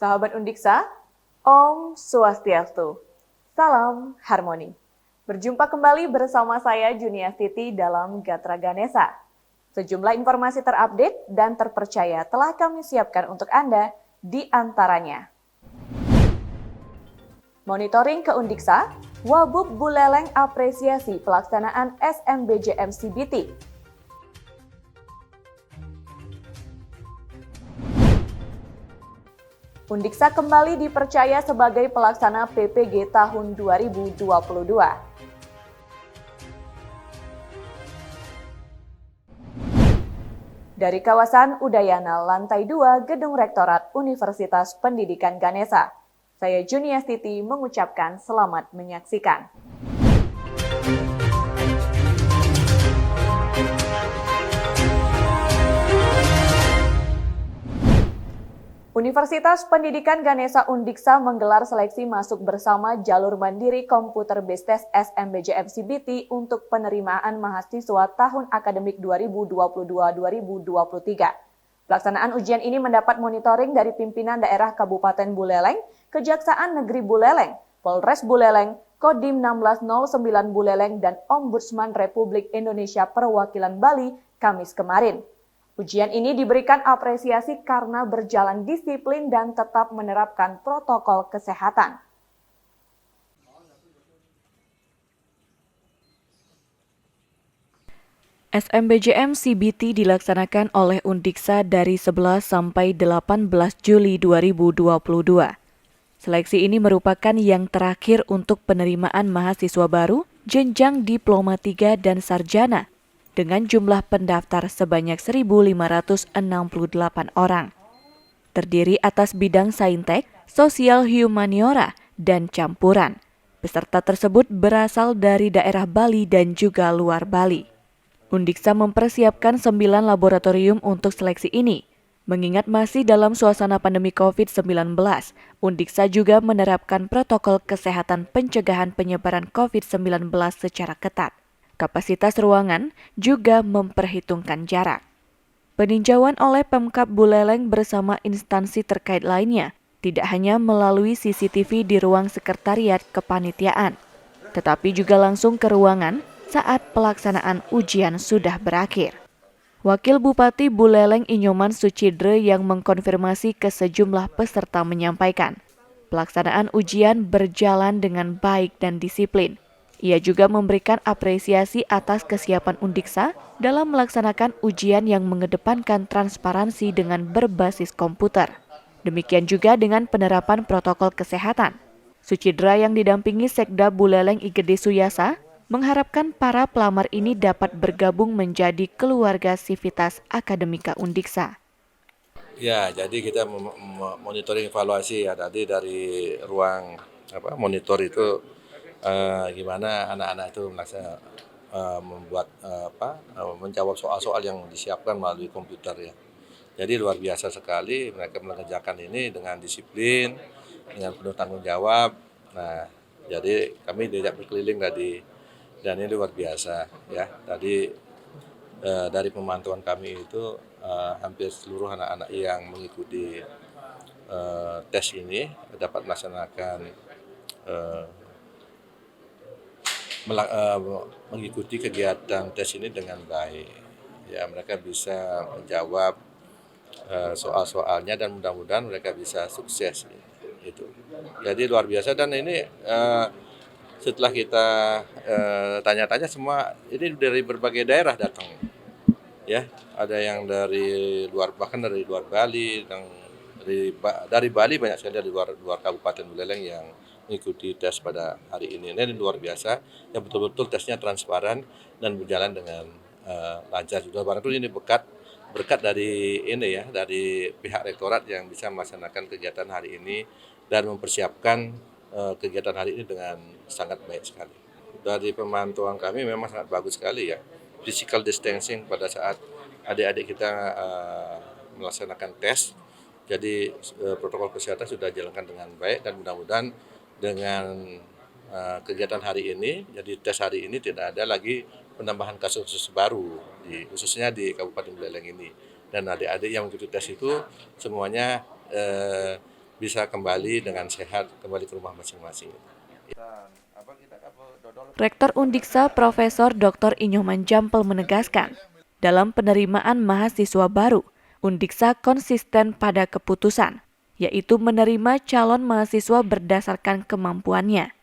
Sahabat Undiksa, Om Swastiastu, Salam Harmoni. Berjumpa kembali bersama saya Juniastiti dalam Gatra Ganesa. Sejumlah informasi terupdate dan terpercaya telah kami siapkan untuk Anda, di antaranya. Monitoring ke Undiksa, Wabub Buleleng apresiasi pelaksanaan SMBJM CBT. Undiksa kembali dipercaya sebagai pelaksana PPG tahun 2022. Dari kawasan Udayana, lantai 2 Gedung Rektorat Universitas Pendidikan Ganesa, saya Juniastiti mengucapkan selamat menyaksikan. Universitas Pendidikan Ganesa Undiksa menggelar seleksi masuk bersama jalur mandiri komputer based test SMBJM CBT untuk penerimaan mahasiswa tahun akademik 2022-2023. Pelaksanaan ujian ini mendapat monitoring dari pimpinan daerah Kabupaten Buleleng, Kejaksaan Negeri Buleleng, Polres Buleleng, Kodim 1609 Buleleng, dan Ombudsman Republik Indonesia Perwakilan Bali Kamis kemarin. Ujian ini diberikan apresiasi karena berjalan disiplin dan tetap menerapkan protokol kesehatan. SMBJM CBT dilaksanakan oleh Undiksa dari 11 sampai 18 Juli 2022. Seleksi ini merupakan yang terakhir untuk penerimaan mahasiswa baru, jenjang diploma 3 dan sarjana, dengan jumlah pendaftar sebanyak 1.568 orang. Terdiri atas bidang saintek, sosial humaniora, dan campuran. Peserta tersebut berasal dari daerah Bali dan juga luar Bali. Undiksa mempersiapkan 9 laboratorium untuk seleksi ini. Mengingat masih dalam suasana pandemi COVID-19, Undiksa juga menerapkan protokol kesehatan pencegahan penyebaran COVID-19 secara ketat. Kapasitas ruangan juga memperhitungkan jarak. Peninjauan oleh Pemkab Buleleng bersama instansi terkait lainnya tidak hanya melalui CCTV di ruang sekretariat kepanitiaan, tetapi juga langsung ke ruangan saat pelaksanaan ujian sudah berakhir. Wakil Bupati Buleleng Inyoman Sucidre yang mengkonfirmasi ke sejumlah peserta menyampaikan, pelaksanaan ujian berjalan dengan baik dan disiplin. Ia juga memberikan apresiasi atas kesiapan Undiksa dalam melaksanakan ujian yang mengedepankan transparansi dengan berbasis komputer. Demikian juga dengan penerapan protokol kesehatan. Sucidra yang didampingi Sekda Buleleng Igede Suyasa mengharapkan para pelamar ini dapat bergabung menjadi keluarga Sivitas Akademika Undiksa. Ya, jadi kita monitoring evaluasi ya tadi dari ruang monitor itu. Gimana anak-anak itu menjawab soal-soal yang disiapkan melalui komputer ya. Jadi luar biasa sekali mereka mengerjakan ini dengan disiplin, dengan penuh tanggung jawab. Nah, jadi kami diajak berkeliling tadi dan ini luar biasa ya. Tadi dari pemantauan kami itu hampir seluruh anak-anak yang mengikuti tes ini dapat melaksanakan mengikuti kegiatan tes ini dengan baik. Ya, mereka bisa menjawab soal-soalnya dan mudah-mudahan mereka bisa sukses. Itu. Jadi luar biasa dan ini setelah kita tanya-tanya semua ini dari berbagai daerah datang. Ya, ada yang dari luar bahkan dari luar Bali, dari Bali banyak sekali dari luar Kabupaten Buleleng yang mengikuti tes pada hari ini. Ini luar biasa, yang betul-betul tesnya transparan dan berjalan dengan lancar juga. Barangkali ini berkat dari ini ya, dari pihak rektorat yang bisa melaksanakan kegiatan hari ini dan mempersiapkan kegiatan hari ini dengan sangat baik sekali. Dari pemantauan kami memang sangat bagus sekali ya. Physical distancing pada saat adik-adik kita melaksanakan tes. Jadi protokol kesehatan sudah dijalankan dengan baik dan mudah-mudahan dengan kegiatan hari ini, jadi tes hari ini tidak ada lagi penambahan kasus baru, khususnya di Kabupaten Buleleng ini. Dan adik-adik yang mengikuti tes itu semuanya bisa kembali dengan sehat, kembali ke rumah masing-masing. Rektor Undiksa Profesor Dr. Inyoman Jampel menegaskan, dalam penerimaan mahasiswa baru, Undiksa konsisten pada keputusan, yaitu menerima calon mahasiswa berdasarkan kemampuannya.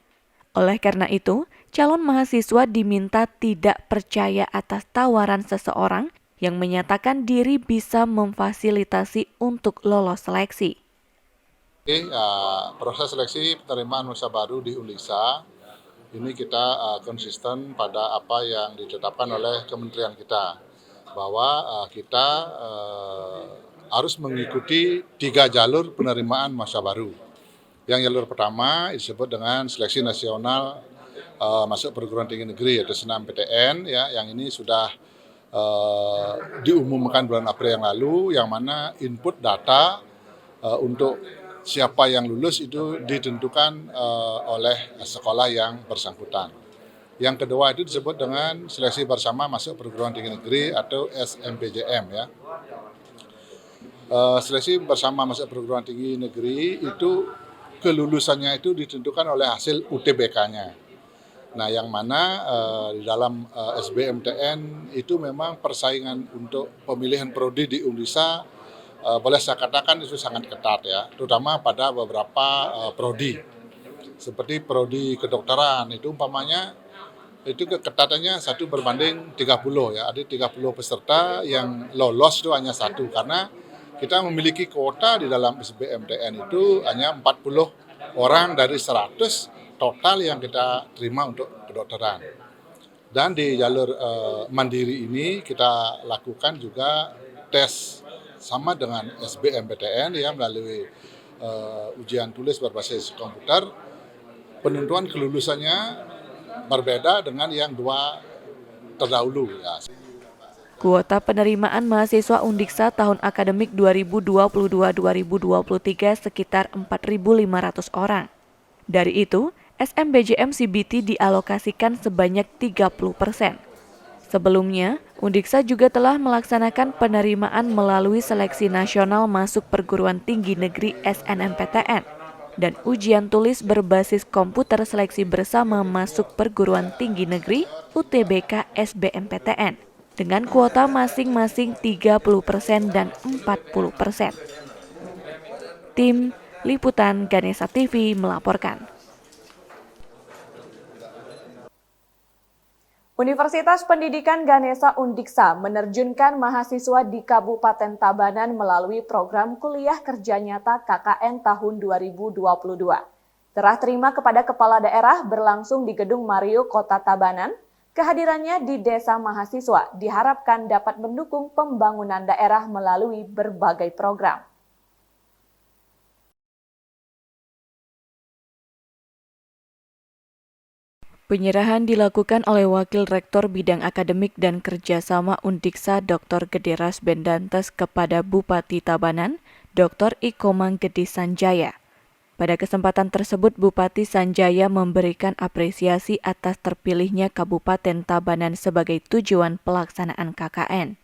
Oleh karena itu, calon mahasiswa diminta tidak percaya atas tawaran seseorang yang menyatakan diri bisa memfasilitasi untuk lolos seleksi. Proses seleksi penerimaan mahasiswa baru di Undiksa ini kita konsisten pada apa yang ditetapkan oleh kementerian kita, bahwa kita harus mengikuti 3 jalur penerimaan mahasiswa baru. Yang jalur pertama disebut dengan seleksi nasional masuk perguruan tinggi negeri yaitu SNMPTN, ya, yang ini sudah diumumkan bulan April yang lalu, yang mana input data untuk siapa yang lulus itu ditentukan oleh sekolah yang bersangkutan. Yang kedua itu disebut dengan seleksi bersama masuk perguruan tinggi negeri atau SMPJM, ya. Seleksi bersama masuk perguruan tinggi negeri itu kelulusannya itu ditentukan oleh hasil UTBK-nya. Nah, yang mana di dalam SBMTN itu memang persaingan untuk pemilihan prodi di Undiksa boleh saya katakan itu sangat ketat, ya, terutama pada beberapa prodi. Seperti prodi kedokteran itu umpamanya itu keketatannya 1:30, ya. Ada 30 peserta yang lolos itu hanya 1 karena kita memiliki kuota di dalam SBMTN itu hanya 40 orang dari 100 total yang kita terima untuk kedokteran. Dan di jalur mandiri ini kita lakukan juga tes sama dengan SBMPTN, ya, melalui ujian tulis berbasis komputer. Penentuan kelulusannya berbeda dengan yang 2 terdahulu, ya. Kuota penerimaan mahasiswa Undiksa tahun akademik 2022-2023 sekitar 4.500 orang. Dari itu, SMBJM CBT dialokasikan sebanyak 30%. Sebelumnya, Undiksa juga telah melaksanakan penerimaan melalui seleksi nasional masuk perguruan tinggi negeri SNMPTN dan ujian tulis berbasis komputer seleksi bersama masuk perguruan tinggi negeri UTBK SBMPTN dengan kuota masing-masing 30% dan 40%. Tim Liputan Ganesha TV melaporkan. Universitas Pendidikan Ganesha Undiksa menerjunkan mahasiswa di Kabupaten Tabanan melalui program kuliah kerja nyata KKN tahun 2022. Serah terima kepada kepala daerah berlangsung di Gedung Mario Kota Tabanan. Kehadirannya di Desa Mahasiswa diharapkan dapat mendukung pembangunan daerah melalui berbagai program. Penyerahan dilakukan oleh Wakil Rektor Bidang Akademik dan Kerjasama Undiksa Dr. Gederas Bendantes kepada Bupati Tabanan, Dr. Ikomang Gede Sanjaya. Pada kesempatan tersebut, Bupati Sanjaya memberikan apresiasi atas terpilihnya Kabupaten Tabanan sebagai tujuan pelaksanaan KKN.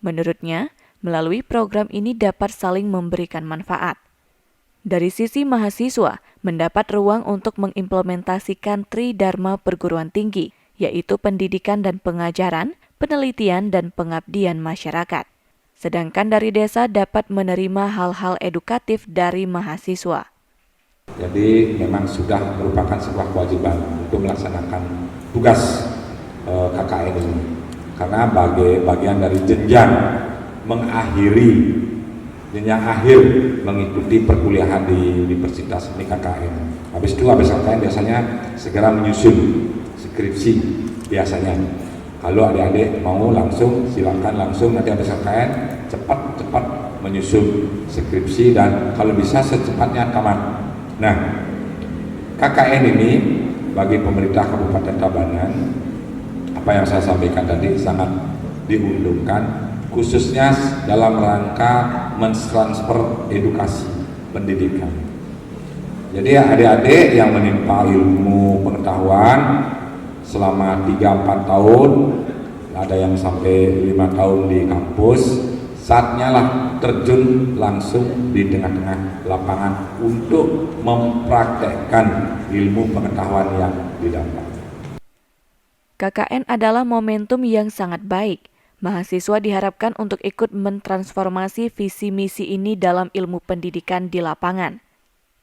Menurutnya, melalui program ini dapat saling memberikan manfaat. Dari sisi mahasiswa, mendapat ruang untuk mengimplementasikan Tridharma perguruan tinggi, yaitu pendidikan dan pengajaran, penelitian dan pengabdian masyarakat. Sedangkan dari desa dapat menerima hal-hal edukatif dari mahasiswa. Jadi memang sudah merupakan sebuah kewajiban untuk melaksanakan tugas KKN ini. Karena bagian dari jenjang akhir mengikuti perkuliahan di universitas ini KKN. Habis itu KKN biasanya segera menyusun skripsi biasanya. Kalau adik-adik mau langsung silakan langsung, nanti habis KKN cepat menyusun skripsi dan kalau bisa secepatnya tamat. Nah, KKN ini bagi pemerintah Kabupaten Tabanan, apa yang saya sampaikan tadi sangat diuntungkan, khususnya dalam rangka mentransfer edukasi pendidikan. Jadi adik-adik yang menimpa ilmu pengetahuan selama 3-4 tahun, ada yang sampai 5 tahun di kampus, saatnya lah terjun langsung di tengah-tengah lapangan untuk mempraktekkan ilmu pengetahuan yang didapat. KKN adalah momentum yang sangat baik. Mahasiswa diharapkan untuk ikut mentransformasi visi misi ini dalam ilmu pendidikan di lapangan.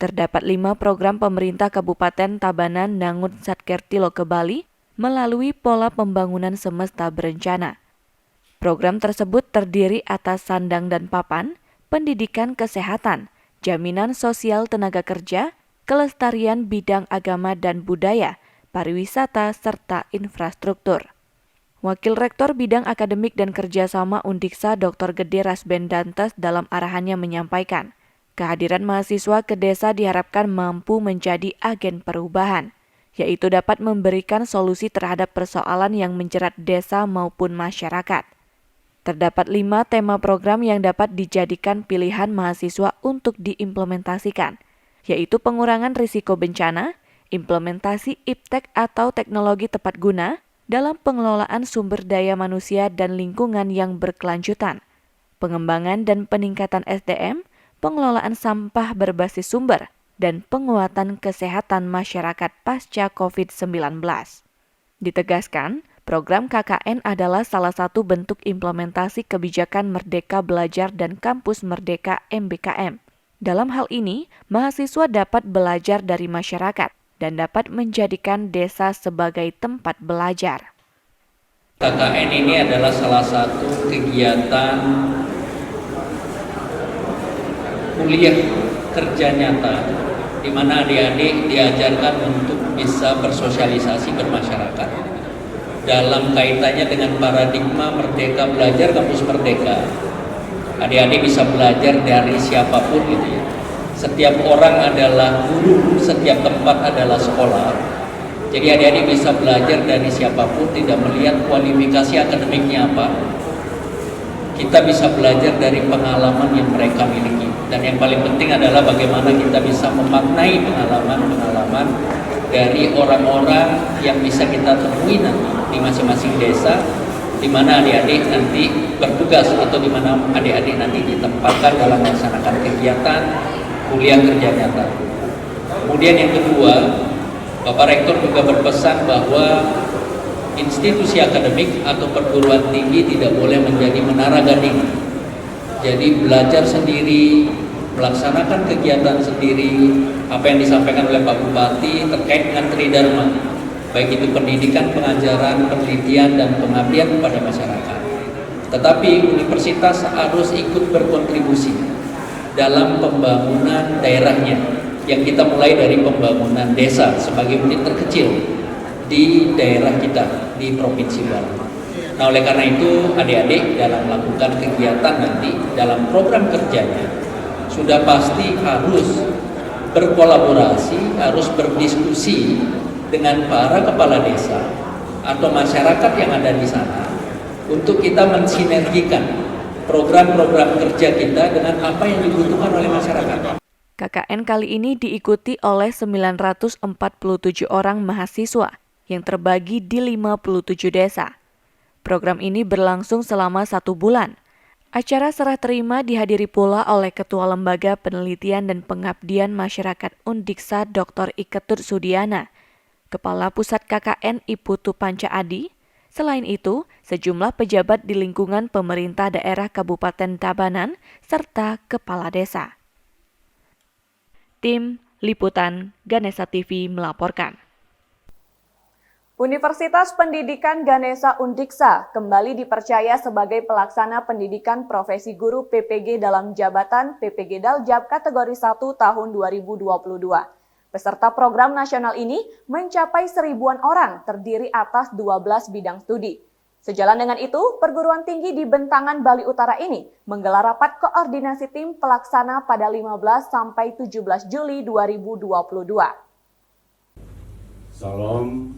Terdapat 5 program pemerintah Kabupaten Tabanan Nangun Satkertilo ke Bali melalui pola pembangunan semesta berencana. Program tersebut terdiri atas sandang dan papan, pendidikan kesehatan, jaminan sosial tenaga kerja, kelestarian bidang agama dan budaya, pariwisata, serta infrastruktur. Wakil Rektor Bidang Akademik dan Kerjasama Undiksa Dr. Gede Rasbendantes dalam arahannya menyampaikan, kehadiran mahasiswa ke desa diharapkan mampu menjadi agen perubahan, yaitu dapat memberikan solusi terhadap persoalan yang menjerat desa maupun masyarakat. Terdapat 5 tema program yang dapat dijadikan pilihan mahasiswa untuk diimplementasikan, yaitu pengurangan risiko bencana, implementasi iptek atau teknologi tepat guna, dalam pengelolaan sumber daya manusia dan lingkungan yang berkelanjutan, pengembangan dan peningkatan SDM, pengelolaan sampah berbasis sumber, dan penguatan kesehatan masyarakat pasca COVID-19. Ditegaskan, program KKN adalah salah satu bentuk implementasi kebijakan Merdeka Belajar dan Kampus Merdeka MBKM. Dalam hal ini, mahasiswa dapat belajar dari masyarakat dan dapat menjadikan desa sebagai tempat belajar. KKN ini adalah salah satu kegiatan kuliah kerja nyata di mana adik-adik diajarkan untuk bisa bersosialisasi bermasyarakat dalam kaitannya dengan paradigma Merdeka Belajar Kampus Merdeka. Adik-adik bisa belajar dari siapapun gitu ya. Setiap orang adalah guru, setiap tempat adalah sekolah. Jadi adik-adik bisa belajar dari siapapun, tidak melihat kualifikasi akademiknya apa. Kita bisa belajar dari pengalaman yang mereka miliki. Dan yang paling penting adalah bagaimana kita bisa memaknai pengalaman-pengalaman dari orang-orang yang bisa kita temui nanti di masing-masing desa, di mana adik-adik nanti bertugas atau di mana adik-adik nanti ditempatkan dalam melaksanakan kegiatan kuliah kerja nyata. Kemudian yang kedua, Bapak Rektor juga berpesan bahwa institusi akademik atau perguruan tinggi tidak boleh menjadi menara gading. Jadi belajar sendiri, melaksanakan kegiatan sendiri, apa yang disampaikan oleh Pak Bupati terkait dengan tridharma, baik itu pendidikan, pengajaran, penelitian, dan pengabdian kepada masyarakat. Tetapi universitas harus ikut berkontribusi dalam pembangunan daerahnya, yang kita mulai dari pembangunan desa sebagai unit terkecil di daerah kita di Provinsi Bali. Nah, oleh karena itu adik-adik dalam melakukan kegiatan nanti dalam program kerjanya sudah pasti harus berkolaborasi, harus berdiskusi dengan para kepala desa atau masyarakat yang ada di sana untuk kita mensinergikan program-program kerja kita dengan apa yang dibutuhkan oleh masyarakat. KKN kali ini diikuti oleh 947 orang mahasiswa yang terbagi di 57 desa. Program ini berlangsung selama 1 bulan. Acara serah terima dihadiri pula oleh Ketua Lembaga Penelitian dan Pengabdian Masyarakat Undiksa Dr. Iketut Sudiana, Kepala Pusat KKN Iputu Panca Adi. Selain itu, sejumlah pejabat di lingkungan pemerintah daerah Kabupaten Tabanan serta kepala desa. Tim Liputan Ganesha TV melaporkan. Universitas Pendidikan Ganesha Undiksa kembali dipercaya sebagai pelaksana pendidikan profesi guru PPG dalam jabatan PPG Daljab kategori 1 tahun 2022. Peserta program nasional ini mencapai 1000-an orang terdiri atas 12 bidang studi. Sejalan dengan itu, perguruan tinggi di Bentangan Bali Utara ini menggelar rapat koordinasi tim pelaksana pada 15 sampai 17 Juli 2022. Salam.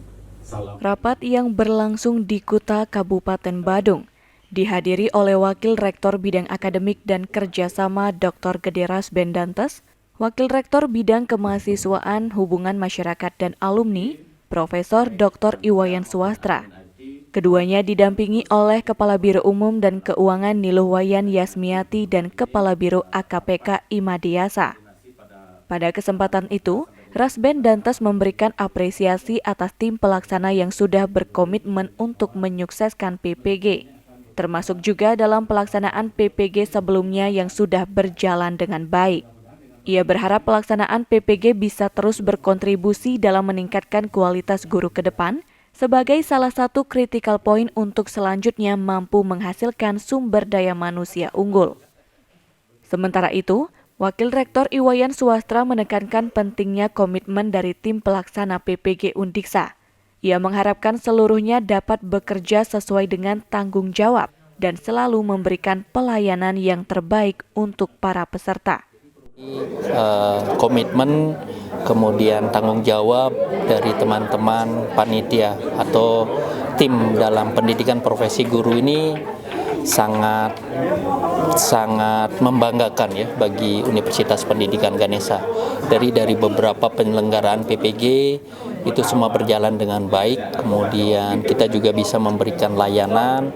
Rapat yang berlangsung di Kuta Kabupaten Badung dihadiri oleh Wakil Rektor Bidang Akademik dan Kerjasama Dr. Gede Rasbendantes, Wakil Rektor Bidang Kemahasiswaan, Hubungan Masyarakat dan Alumni, Profesor Dr. Iwayan Swastra, Keduanya didampingi oleh Kepala Biro Umum dan Keuangan Niluhwayan Yasmiati dan Kepala Biro AKPK Imadiasa. Pada kesempatan itu, Rasben Dantes memberikan apresiasi atas tim pelaksana yang sudah berkomitmen untuk menyukseskan PPG, termasuk juga dalam pelaksanaan PPG sebelumnya yang sudah berjalan dengan baik. Ia berharap pelaksanaan PPG bisa terus berkontribusi dalam meningkatkan kualitas guru ke depan, sebagai salah satu critical point untuk selanjutnya mampu menghasilkan sumber daya manusia unggul. Sementara itu, Wakil Rektor Iwayan Suwastra menekankan pentingnya komitmen dari tim pelaksana PPG Undiksa. Ia mengharapkan seluruhnya dapat bekerja sesuai dengan tanggung jawab dan selalu memberikan pelayanan yang terbaik untuk para peserta. Komitmen, kemudian tanggung jawab dari teman-teman panitia atau tim dalam pendidikan profesi guru ini sangat membanggakan ya bagi Universitas Pendidikan Ganesha. Dari beberapa penyelenggaraan PPG itu semua berjalan dengan baik, kemudian kita juga bisa memberikan layanan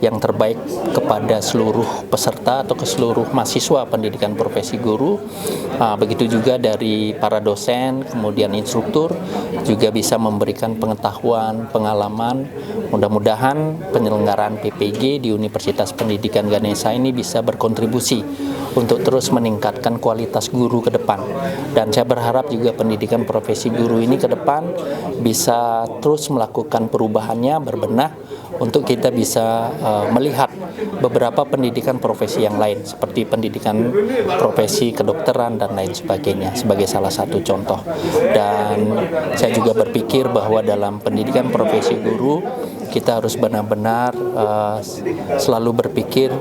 yang terbaik kepada seluruh peserta atau ke seluruh mahasiswa pendidikan profesi guru. Begitu juga dari para dosen, kemudian instruktur juga bisa memberikan pengetahuan, pengalaman. Mudah-mudahan penyelenggaraan PPG di Universitas Pendidikan Ganesha ini bisa berkontribusi untuk terus meningkatkan kualitas guru ke depan. Dan saya berharap juga pendidikan profesi guru ini ke depan bisa terus melakukan perubahannya, berbenah, untuk kita bisa melihat beberapa pendidikan profesi yang lain seperti pendidikan profesi kedokteran dan lain sebagainya sebagai salah satu contoh. Dan saya juga berpikir bahwa dalam pendidikan profesi guru kita harus benar-benar selalu berpikir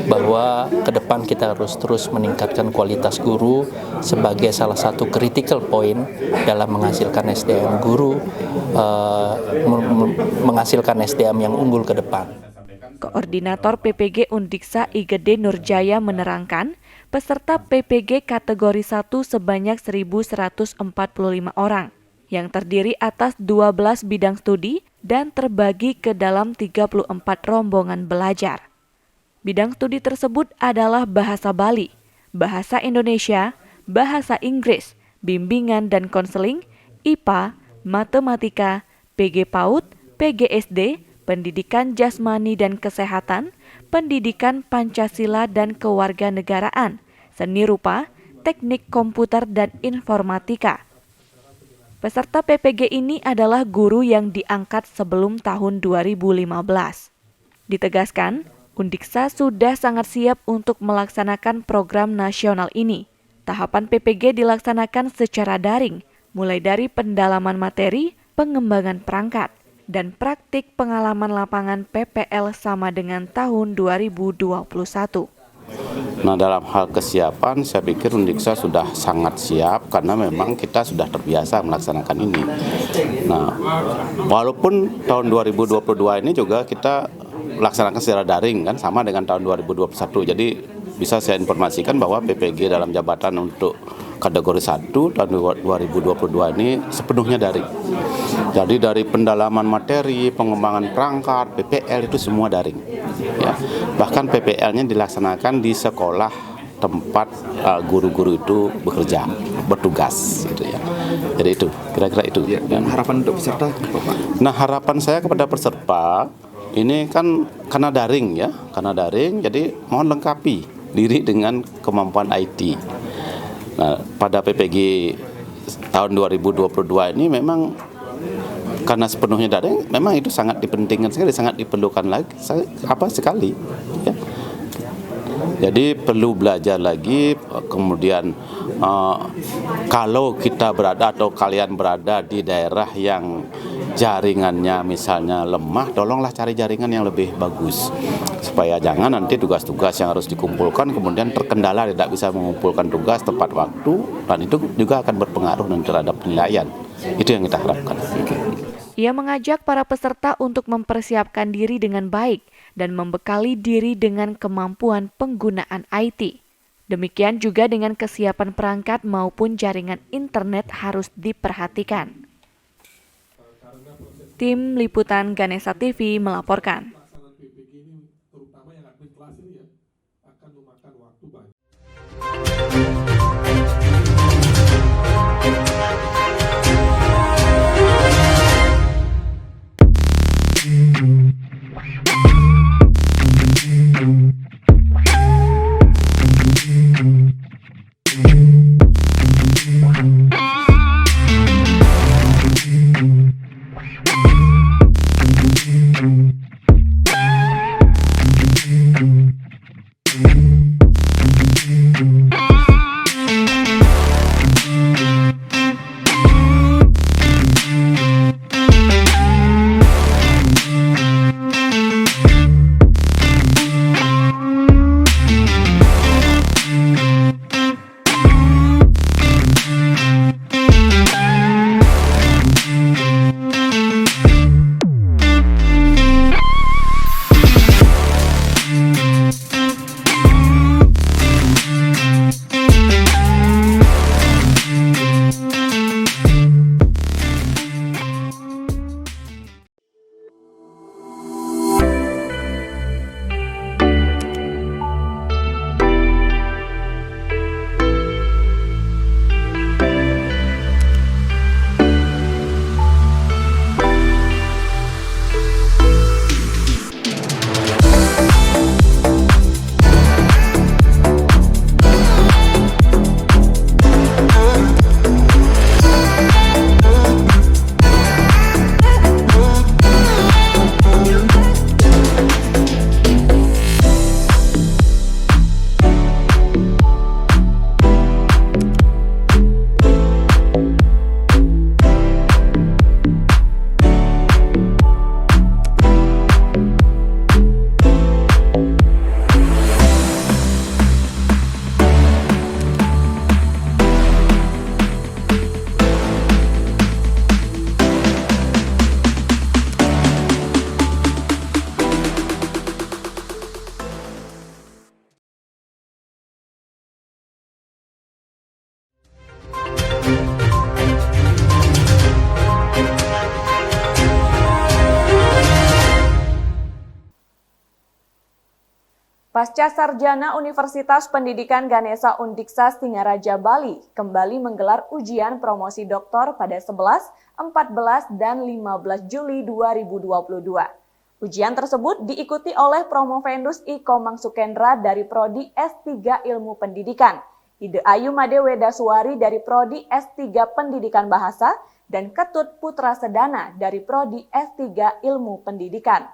bahwa ke depan kita harus terus meningkatkan kualitas guru sebagai salah satu critical point dalam menghasilkan SDM guru, menghasilkan SDM yang unggul ke depan. Koordinator PPG Undiksa IGD Nurjaya menerangkan, peserta PPG kategori 1 sebanyak 1.145 orang, yang terdiri atas 12 bidang studi dan terbagi ke dalam 34 rombongan belajar. Bidang studi tersebut adalah bahasa Bali, bahasa Indonesia, bahasa Inggris, bimbingan dan konseling, IPA, matematika, PG PAUD, PGSD, pendidikan jasmani dan kesehatan, pendidikan Pancasila dan kewarganegaraan, seni rupa, teknik komputer dan informatika. Peserta PPG ini adalah guru yang diangkat sebelum tahun 2015. Ditegaskan, Undiksa sudah sangat siap untuk melaksanakan program nasional ini. Tahapan PPG dilaksanakan secara daring, mulai dari pendalaman materi, pengembangan perangkat, dan praktik pengalaman lapangan PPL sama dengan tahun 2021. Nah, dalam hal kesiapan saya pikir Undiksa sudah sangat siap karena memang kita sudah terbiasa melaksanakan ini. Nah, walaupun tahun 2022 ini juga kita melaksanakan secara daring kan sama dengan tahun 2021. Jadi bisa saya informasikan bahwa PPG dalam jabatan untuk kategori 1 tahun 2022 ini sepenuhnya daring. Jadi dari pendalaman materi, pengembangan perangkat, PPL itu semua daring. Ya. Bahkan PPL-nya dilaksanakan di sekolah tempat guru-guru itu bekerja, bertugas gitu ya. Jadi itu, kira-kira itu. Ya, dan harapan untuk peserta apa, Pak? Nah, harapan saya kepada peserta ini kan karena daring ya, jadi mohon lengkapi diri dengan kemampuan IT. Nah, pada PPG tahun 2022 ini memang karena sepenuhnya daring, memang itu sangat dipentingkan sekali, sangat diperlukan lagi sekali. Ya. Jadi perlu belajar lagi, kemudian kalau kita berada atau kalian berada di daerah yang jaringannya misalnya lemah, tolonglah cari jaringan yang lebih bagus. Supaya jangan nanti tugas-tugas yang harus dikumpulkan kemudian terkendala, tidak bisa mengumpulkan tugas tepat waktu, dan itu juga akan berpengaruh terhadap penilaian. Itu yang kita harapkan. Ia mengajak para peserta untuk mempersiapkan diri dengan baik dan membekali diri dengan kemampuan penggunaan IT. Demikian juga dengan kesiapan perangkat maupun jaringan internet harus diperhatikan. Tim Liputan Ganesha TV melaporkan. Pelaksanaan PPG ini terutama yang admin kelas ini ya akan memakan waktu banyak. Pasca Sarjana Universitas Pendidikan Ganesha Undiksa Singaraja Bali kembali menggelar ujian promosi doktor pada 11, 14, dan 15 Juli 2022. Ujian tersebut diikuti oleh Promovendus I Komang Sukendra dari Prodi S3 Ilmu Pendidikan, Ide Ayu Made Wedaswari dari Prodi S3 Pendidikan Bahasa, dan Ketut Putra Sedana dari Prodi S3 Ilmu Pendidikan.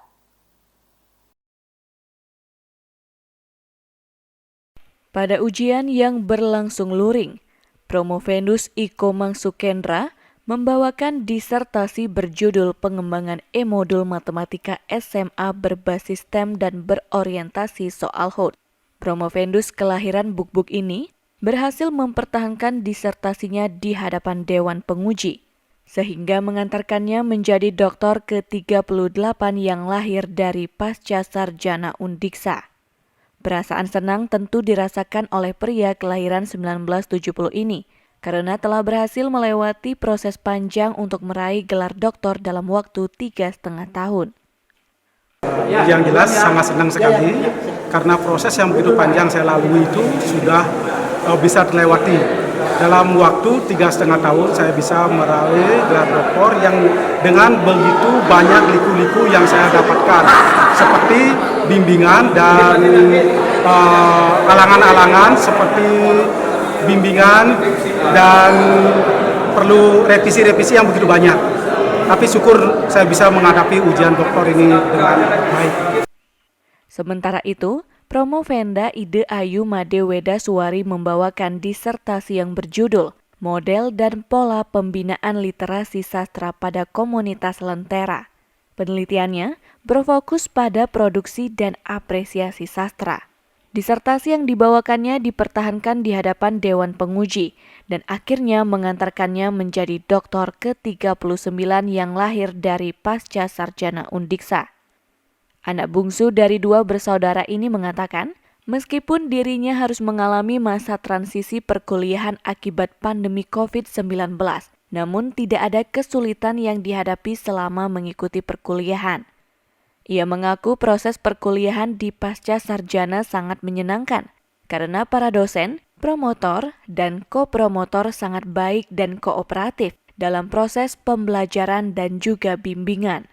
Pada ujian yang berlangsung luring, Promovendus I Komang Sukendra membawakan disertasi berjudul Pengembangan E-Modul Matematika SMA berbasis STEM dan berorientasi soal HOT. Promovendus kelahiran Buk-Buk ini berhasil mempertahankan disertasinya di hadapan Dewan Penguji, sehingga mengantarkannya menjadi doktor ke-38 yang lahir dari pasca sarjana Undiksa. Perasaan senang tentu dirasakan oleh pria kelahiran 1970 ini, karena telah berhasil melewati proses panjang untuk meraih gelar doktor dalam waktu 3,5 tahun. Yang jelas sangat senang sekali, karena proses yang begitu panjang saya lalui itu sudah bisa terlewati. Dalam waktu 3,5 tahun saya bisa meraih gelar doktor yang dengan begitu banyak liku-liku yang saya dapatkan, seperti bimbingan dan alangan-alangan, seperti bimbingan dan perlu revisi-revisi yang begitu banyak. Tapi syukur saya bisa menghadapi ujian doktor ini dengan baik. Sementara itu, Promovenda Ide Ayu Made Wedaswari membawakan disertasi yang berjudul Model dan Pola Pembinaan Literasi Sastra pada Komunitas Lentera. Penelitiannya berfokus pada produksi dan apresiasi sastra. Disertasi yang dibawakannya dipertahankan di hadapan Dewan Penguji dan akhirnya mengantarkannya menjadi doktor ke-39 yang lahir dari pasca sarjana Undiksa. Anak bungsu dari 2 bersaudara ini mengatakan, meskipun dirinya harus mengalami masa transisi perkuliahan akibat pandemi COVID-19, namun tidak ada kesulitan yang dihadapi selama mengikuti perkuliahan. Ia mengaku proses perkuliahan di pasca sarjana sangat menyenangkan karena para dosen, promotor, dan kopromotor sangat baik dan kooperatif dalam proses pembelajaran dan juga bimbingan.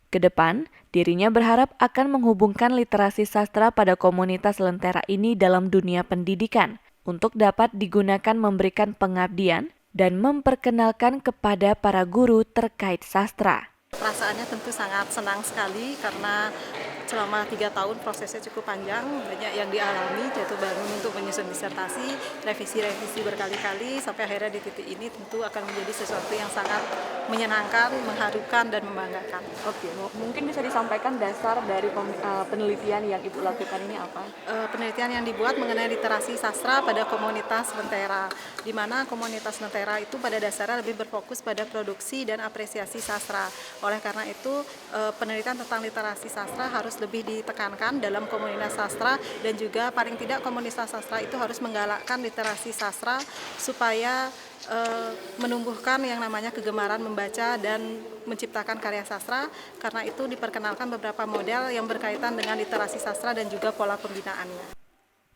Kedepan, dirinya berharap akan menghubungkan literasi sastra pada komunitas Lentera ini dalam dunia pendidikan untuk dapat digunakan memberikan pengabdian dan memperkenalkan kepada para guru terkait sastra. Perasaannya tentu sangat senang sekali karena selama 3 tahun prosesnya cukup panjang, banyak yang dialami, jatuh bangun untuk menyusun disertasi, revisi-revisi berkali-kali, sampai akhirnya di titik ini tentu akan menjadi sesuatu yang sangat menyenangkan, mengharukan, dan membanggakan. Oke, mungkin bisa disampaikan dasar dari penelitian yang Ibu lakukan ini apa? Penelitian yang dibuat mengenai literasi sastra pada komunitas Lentera, di mana komunitas Lentera itu pada dasarnya lebih berfokus pada produksi dan apresiasi sastra. Oleh karena itu, penelitian tentang literasi sastra harus lebih ditekankan dalam komunitas sastra, dan juga paling tidak komunitas sastra itu harus menggalakkan literasi sastra supaya menumbuhkan yang namanya kegemaran membaca dan menciptakan karya sastra. Karena itu diperkenalkan beberapa model yang berkaitan dengan literasi sastra dan juga pola pembinaannya.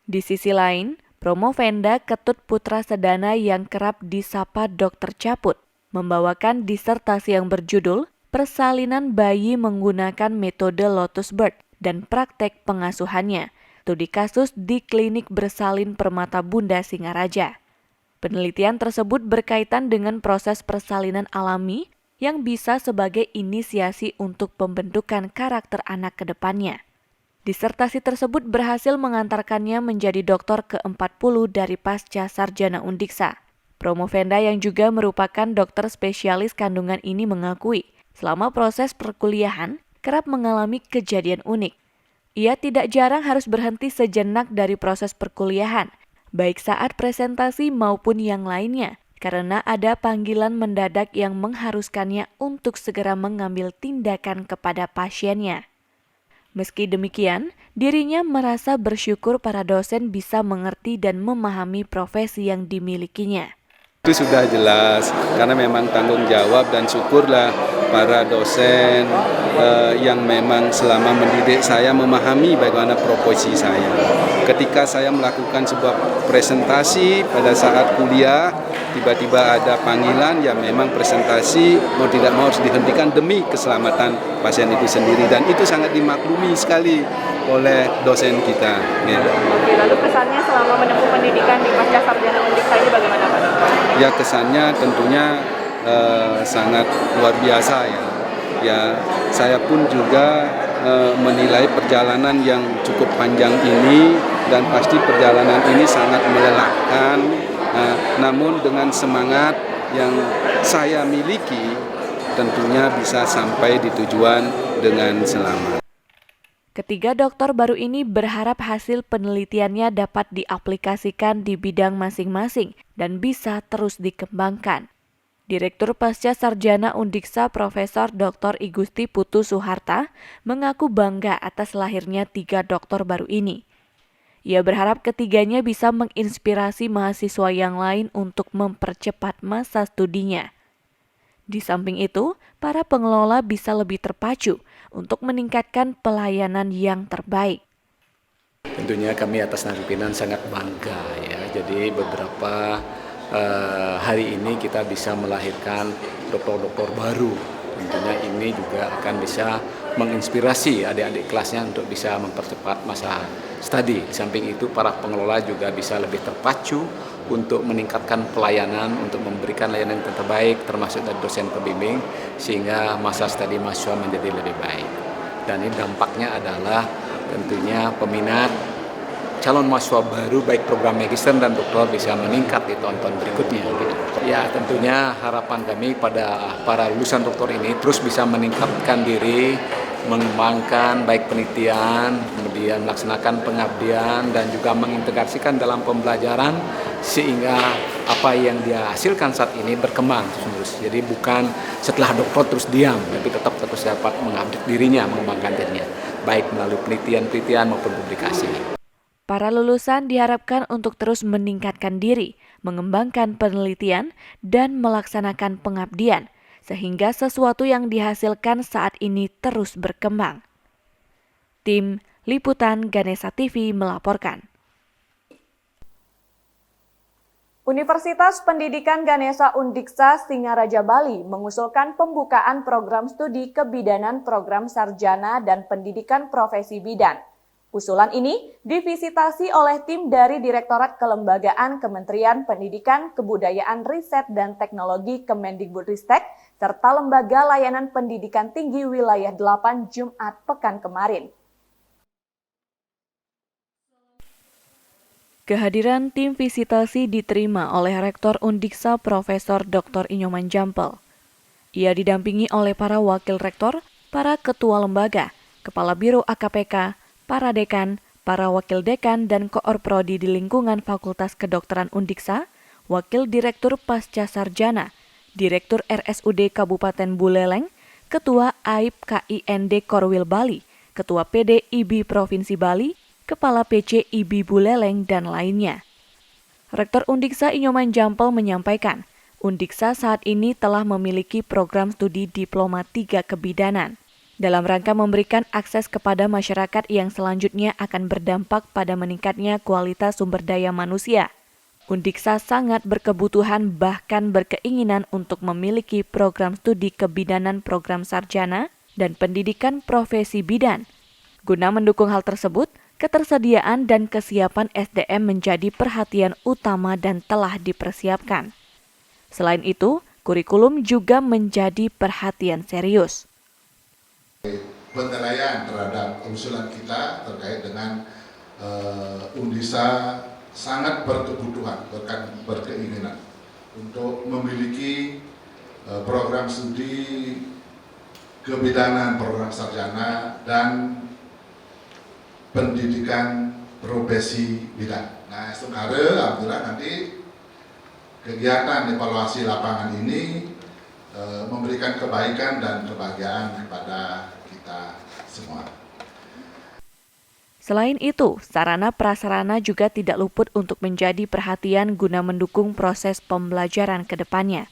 Di sisi lain, Promovenda Ketut Putra Sedana yang kerap disapa Dr. Caput membawakan disertasi yang berjudul Persalinan Bayi Menggunakan Metode Lotus Bird dan Praktek Pengasuhannya, studi kasus di Klinik Bersalin Permata Bunda Singaraja. Penelitian tersebut berkaitan dengan proses persalinan alami yang bisa sebagai inisiasi untuk pembentukan karakter anak ke depannya. Disertasi tersebut berhasil mengantarkannya menjadi doktor ke-40 dari pasca sarjana Undiksa. Promovenda yang juga merupakan dokter spesialis kandungan ini mengakui, selama proses perkuliahan kerap mengalami kejadian unik. Ia tidak jarang harus berhenti sejenak dari proses perkuliahan, baik saat presentasi maupun yang lainnya, karena ada panggilan mendadak yang mengharuskannya untuk segera mengambil tindakan kepada pasiennya. Meski demikian, dirinya merasa bersyukur para dosen bisa mengerti dan memahami profesi yang dimilikinya. Itu sudah jelas, karena memang tanggung jawab dan syukurlah para dosen yang memang selama mendidik saya memahami bagaimana profesi saya. Ketika saya melakukan sebuah presentasi pada saat kuliah, tiba-tiba ada panggilan, ya memang presentasi mau tidak mau harus dihentikan demi keselamatan pasien itu sendiri, dan itu sangat dimaklumi sekali oleh dosen kita. Oke, lalu kesannya selama menempuh pendidikan di pasca sarjana Undiksa ini bagaimana Pak? Ya, kesannya tentunya sangat luar biasa ya. Ya, saya pun juga menilai perjalanan yang cukup panjang ini, dan pasti perjalanan ini sangat melelahkan. Namun dengan semangat yang saya miliki, tentunya bisa sampai di tujuan dengan selamat. Ketiga dokter baru ini berharap hasil penelitiannya dapat diaplikasikan di bidang masing-masing dan bisa terus dikembangkan. Direktur Pasca Sarjana Undiksa Profesor Dr. I Gusti Putu Suharta mengaku bangga atas lahirnya 3 dokter baru ini. Ia berharap ketiganya bisa menginspirasi mahasiswa yang lain untuk mempercepat masa studinya. Di samping itu, para pengelola bisa lebih terpacu untuk meningkatkan pelayanan yang terbaik. Tentunya kami atas nama pimpinan sangat bangga ya. Jadi beberapa hari ini kita bisa melahirkan dokter-dokter baru. Tentunya ini juga akan bisa menginspirasi adik-adik kelasnya untuk bisa mempercepat masa studi. Di samping itu para pengelola juga bisa lebih terpacu untuk meningkatkan pelayanan, untuk memberikan layanan yang terbaik termasuk dari dosen pembimbing, sehingga masa studi mahasiswa menjadi lebih baik. Dan ini dampaknya adalah tentunya peminat calon mahasiswa baru baik program magister dan doktor bisa meningkat di tahun-tahun berikutnya. Ya, tentunya harapan kami pada para lulusan doktor ini terus bisa meningkatkan diri, mengembangkan baik penelitian, kemudian melaksanakan pengabdian, dan juga mengintegrasikan dalam pembelajaran sehingga apa yang dia hasilkan saat ini berkembang terus. Jadi bukan setelah doktor terus diam, tapi tetap terus dapat mengupdate dirinya, mengembangkan dirinya, baik melalui penelitian maupun publikasi. Para lulusan diharapkan untuk terus meningkatkan diri, mengembangkan penelitian, dan melaksanakan pengabdian, sehingga sesuatu yang dihasilkan saat ini terus berkembang. Tim Liputan Ganesha TV melaporkan. Universitas Pendidikan Ganesha Undiksa Singaraja Bali mengusulkan pembukaan program studi kebidanan program sarjana dan pendidikan profesi bidan. Usulan ini divisitasi oleh tim dari Direktorat Kelembagaan Kementerian Pendidikan, Kebudayaan, Riset, dan Teknologi Kemendikbudristek, serta Lembaga Layanan Pendidikan Tinggi Wilayah 8 Jumat pekan kemarin. Kehadiran tim visitasi diterima oleh Rektor Undiksa Profesor Dr. Inyoman Jampel. Ia didampingi oleh para wakil rektor, para ketua lembaga, kepala biro AKPK, para dekan, para wakil dekan dan koor prodi di lingkungan Fakultas Kedokteran Undiksa, wakil direktur pasca sarjana, direktur RSUD Kabupaten Buleleng, ketua AIP KIND Korwil Bali, ketua PD IBI Provinsi Bali, kepala PC IBI Buleleng, dan lainnya. Rektor Undiksa Inyoman Jampel menyampaikan, Undiksa saat ini telah memiliki program studi Diploma 3 Kebidanan. Dalam rangka memberikan akses kepada masyarakat yang selanjutnya akan berdampak pada meningkatnya kualitas sumber daya manusia. Undiksa sangat berkebutuhan bahkan berkeinginan untuk memiliki program studi kebidanan program sarjana dan pendidikan profesi bidan. Guna mendukung hal tersebut, ketersediaan dan kesiapan SDM menjadi perhatian utama dan telah dipersiapkan. Selain itu, kurikulum juga menjadi perhatian serius. Penilaian terhadap usulan kita terkait dengan Undiksa sangat berkebutuhan, bahkan berkeinginan untuk memiliki program studi kebidanan program sarjana dan pendidikan profesi bidan. Nah, sekarang alhamdulillah nanti kegiatan evaluasi lapangan ini memberikan kebaikan dan kebahagiaan kepada kita semua. Selain itu, sarana prasarana juga tidak luput untuk menjadi perhatian guna mendukung proses pembelajaran ke depannya.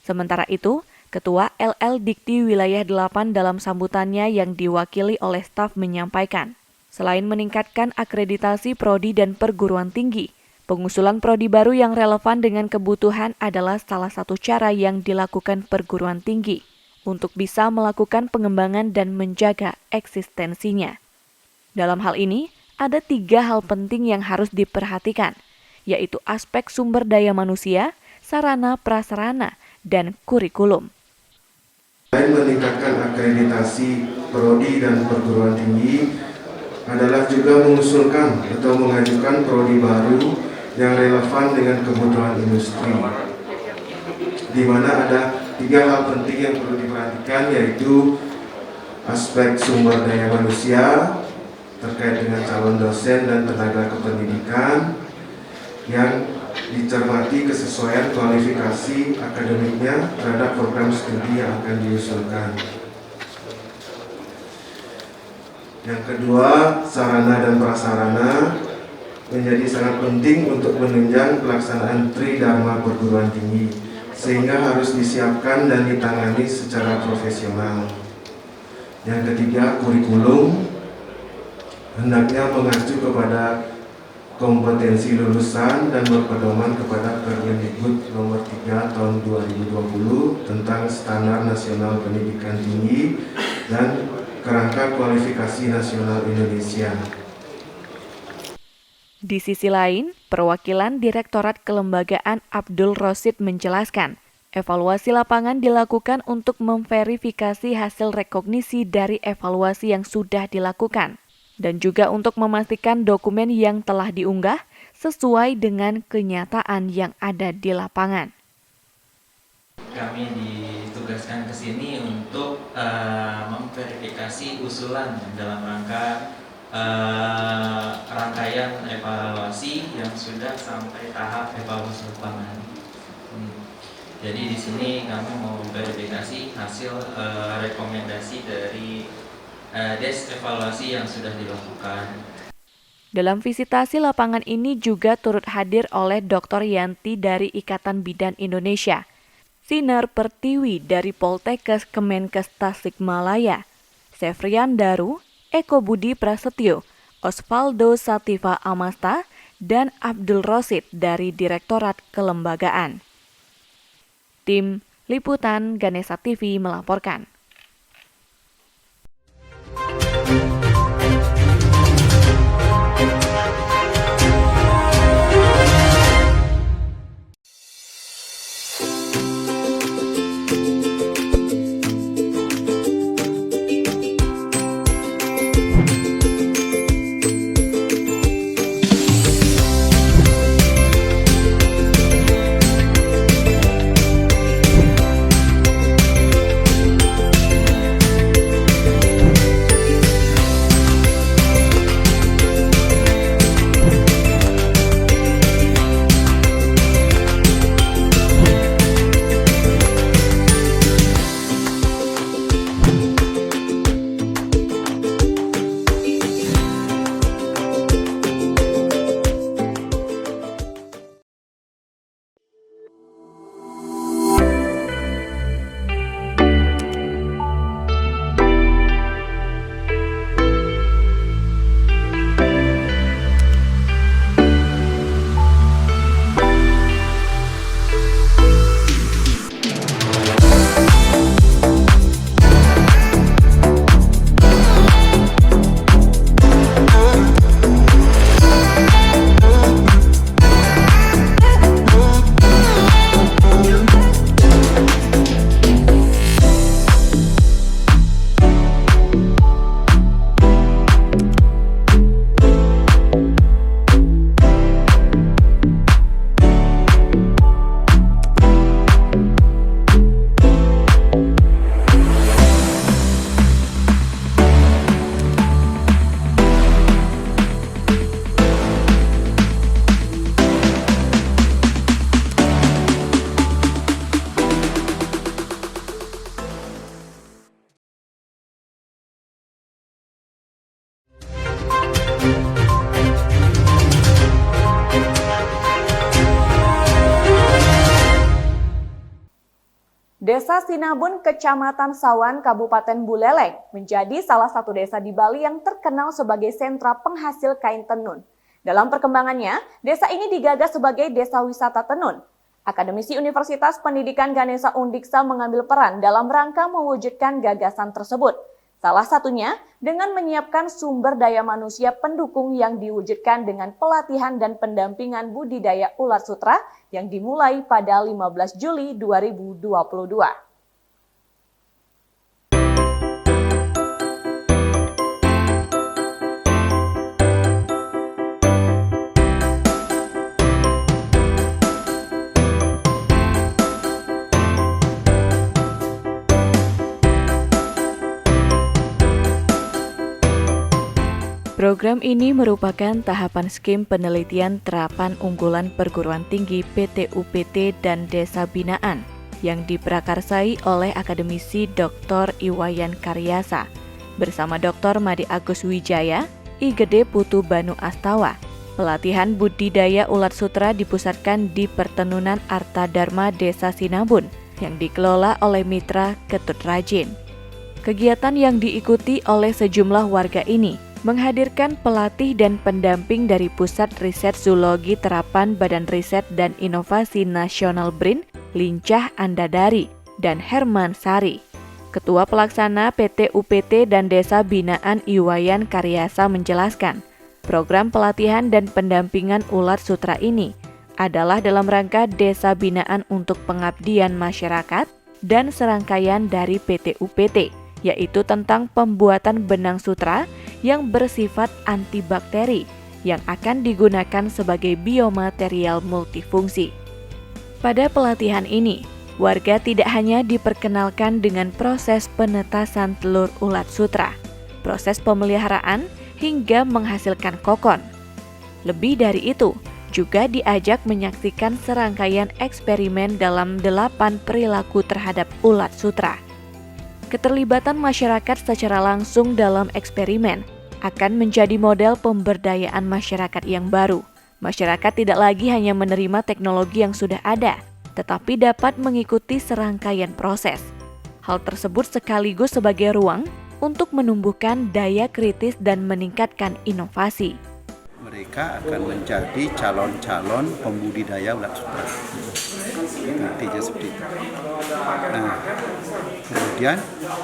Sementara itu, Ketua LL Dikti Wilayah 8 dalam sambutannya yang diwakili oleh staf menyampaikan, selain meningkatkan akreditasi prodi dan perguruan tinggi, pengusulan prodi baru yang relevan dengan kebutuhan adalah salah satu cara yang dilakukan perguruan tinggi untuk bisa melakukan pengembangan dan menjaga eksistensinya. Dalam hal ini, ada 3 hal penting yang harus diperhatikan, yaitu aspek sumber daya manusia, sarana prasarana, dan kurikulum. Selain meningkatkan akreditasi prodi dan perguruan tinggi, adalah juga mengusulkan atau mengajukan prodi baru yang relevan dengan kebutuhan industri, di mana ada 3 hal penting yang perlu diperhatikan, yaitu aspek sumber daya manusia terkait dengan calon dosen dan tenaga kependidikan yang dicermati kesesuaian kualifikasi akademiknya terhadap program studi yang akan diusulkan. Yang kedua, sarana dan prasarana menjadi sangat penting untuk menunjang pelaksanaan Tridharma perguruan tinggi, sehingga harus disiapkan dan ditangani secara profesional. Yang ketiga, kurikulum hendaknya mengacu kepada kompetensi lulusan dan berpedoman kepada Permendikbud nomor 3 tahun 2020 tentang Standar Nasional Pendidikan Tinggi dan Kerangka Kualifikasi Nasional Indonesia. Di sisi lain, perwakilan Direktorat Kelembagaan Abdul Rosid menjelaskan, evaluasi lapangan dilakukan untuk memverifikasi hasil rekognisi dari evaluasi yang sudah dilakukan, dan juga untuk memastikan dokumen yang telah diunggah sesuai dengan kenyataan yang ada di lapangan. Kami ditugaskan ke sini untuk memverifikasi usulan dalam rangka rangkaian evaluasi yang sudah sampai tahap evaluasi lapangan. Jadi di sini kami mau verifikasi hasil rekomendasi dari desk evaluasi yang sudah dilakukan. Dalam visitasi lapangan ini juga turut hadir oleh Dr. Yanti dari Ikatan Bidan Indonesia, Sinar Pertiwi dari Poltekkes Kemenkes Tasikmalaya, Sefrian Daru, Eko Budi Prasetyo, Osvaldo Sativa Amasta, dan Abdul Rosid dari Direktorat Kelembagaan. Tim Liputan Ganesha TV melaporkan. Desa Sinabun, Kecamatan Sawan, Kabupaten Buleleng, menjadi salah satu desa di Bali yang terkenal sebagai sentra penghasil kain tenun. Dalam perkembangannya, desa ini digagas sebagai desa wisata tenun. Akademisi Universitas Pendidikan Ganesha Undiksa mengambil peran dalam rangka mewujudkan gagasan tersebut. Salah satunya dengan menyiapkan sumber daya manusia pendukung yang diwujudkan dengan pelatihan dan pendampingan budidaya ulat sutra yang dimulai pada 15 Juli 2022. Program ini merupakan tahapan skim penelitian terapan unggulan perguruan tinggi PT UPT dan Desa Binaan yang diprakarsai oleh akademisi Dr. Iwayan Karyasa bersama Dr. Made Agus Wijaya, I Gede Putu Banu Astawa. Pelatihan budidaya ulat sutra dipusatkan di Pertenunan Arta Dharma Desa Sinabun yang dikelola oleh Mitra Ketut Rajin. Kegiatan yang diikuti oleh sejumlah warga ini menghadirkan pelatih dan pendamping dari Pusat Riset Zoologi Terapan Badan Riset dan Inovasi Nasional BRIN, Lincah Andadari, dan Herman Sari. Ketua Pelaksana PT UPT dan Desa Binaan Iwayan Karyasa menjelaskan, program pelatihan dan pendampingan ulat sutra ini adalah dalam rangka Desa Binaan untuk Pengabdian Masyarakat dan serangkaian dari PT UPT, yaitu tentang pembuatan benang sutra yang bersifat antibakteri yang akan digunakan sebagai biomaterial multifungsi. Pada pelatihan ini, warga tidak hanya diperkenalkan dengan proses penetasan telur ulat sutra, proses pemeliharaan hingga menghasilkan kokon. Lebih dari itu, juga diajak menyaksikan serangkaian eksperimen dalam 8 perilaku terhadap ulat sutra. Keterlibatan masyarakat secara langsung dalam eksperimen akan menjadi model pemberdayaan masyarakat yang baru. Masyarakat tidak lagi hanya menerima teknologi yang sudah ada, tetapi dapat mengikuti serangkaian proses. Hal tersebut sekaligus sebagai ruang untuk menumbuhkan daya kritis dan meningkatkan inovasi. Mereka akan menjadi calon-calon pembudidaya ulat sutra. Artinya seperti itu. Nah, kemudian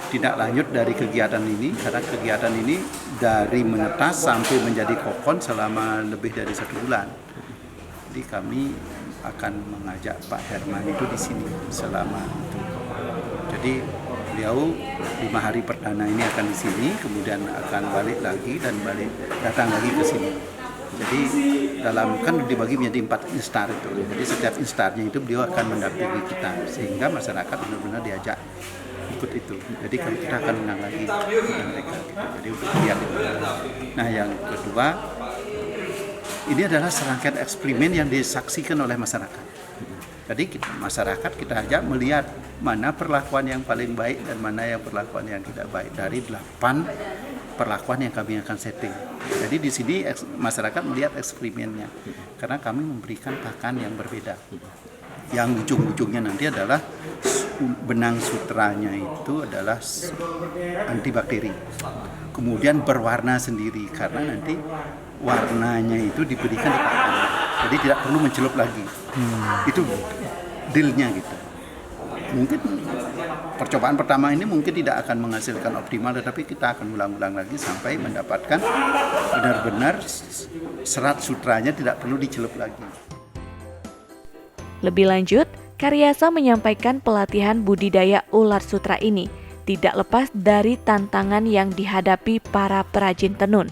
tidak lanjut dari kegiatan ini, karena kegiatan ini dari menetas sampai menjadi kokon selama lebih dari 1 bulan. Jadi kami akan mengajak Pak Herman itu di sini selama itu. Jadi beliau 5 hari perdana ini akan di sini, kemudian akan balik lagi dan datang lagi ke sini. Jadi kan dibagi menjadi 4 instar itu. Jadi setiap instarnya itu beliau akan mendampingi kita sehingga masyarakat benar-benar diajak ikut itu. Jadi kalau kita akan menang lagi dengan mereka. Jadi untuk lihat itu. Nah, yang kedua, ini adalah serangkaian eksperimen yang disaksikan oleh masyarakat. Jadi masyarakat kita ajak melihat mana perlakuan yang paling baik dan mana yang perlakuan yang tidak baik dari 8 perlakuan yang kami akan setting. Jadi di sini masyarakat melihat eksperimennya karena kami memberikan pakan yang berbeda. Yang ujung-ujungnya nanti adalah benang sutranya itu adalah antibakteri. Kemudian berwarna sendiri karena nanti warnanya itu diberikan di pakan. Jadi tidak perlu mencelup lagi. Itu dealnya gitu. Mungkin percobaan pertama ini mungkin tidak akan menghasilkan optimal, tetapi kita akan ulang-ulang lagi sampai mendapatkan benar-benar serat sutranya tidak perlu dicelup lagi. Lebih lanjut, Karyasa menyampaikan pelatihan budidaya ulat sutra ini tidak lepas dari tantangan yang dihadapi para perajin tenun,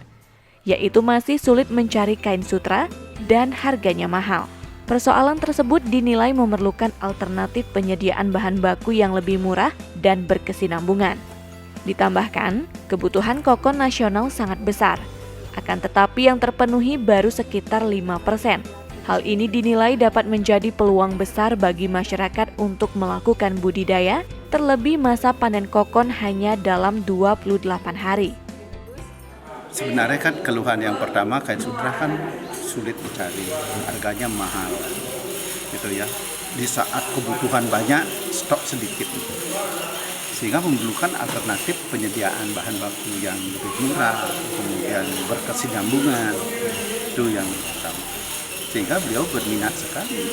yaitu masih sulit mencari kain sutra dan harganya mahal. Persoalan tersebut dinilai memerlukan alternatif penyediaan bahan baku yang lebih murah dan berkesinambungan. Ditambahkan, kebutuhan kokon nasional sangat besar, akan tetapi yang terpenuhi baru sekitar 5%. Hal ini dinilai dapat menjadi peluang besar bagi masyarakat untuk melakukan budidaya, terlebih masa panen kokon hanya dalam 28 hari. Sebenarnya kan keluhan yang pertama kain sutra kan sulit dicari, harganya mahal, gitu ya. Di saat kebutuhan banyak, stok sedikit, sehingga memerlukan alternatif penyediaan bahan baku yang lebih murah, kemudian berkesinambungan, itu yang pertama. Sehingga beliau berminat sekali,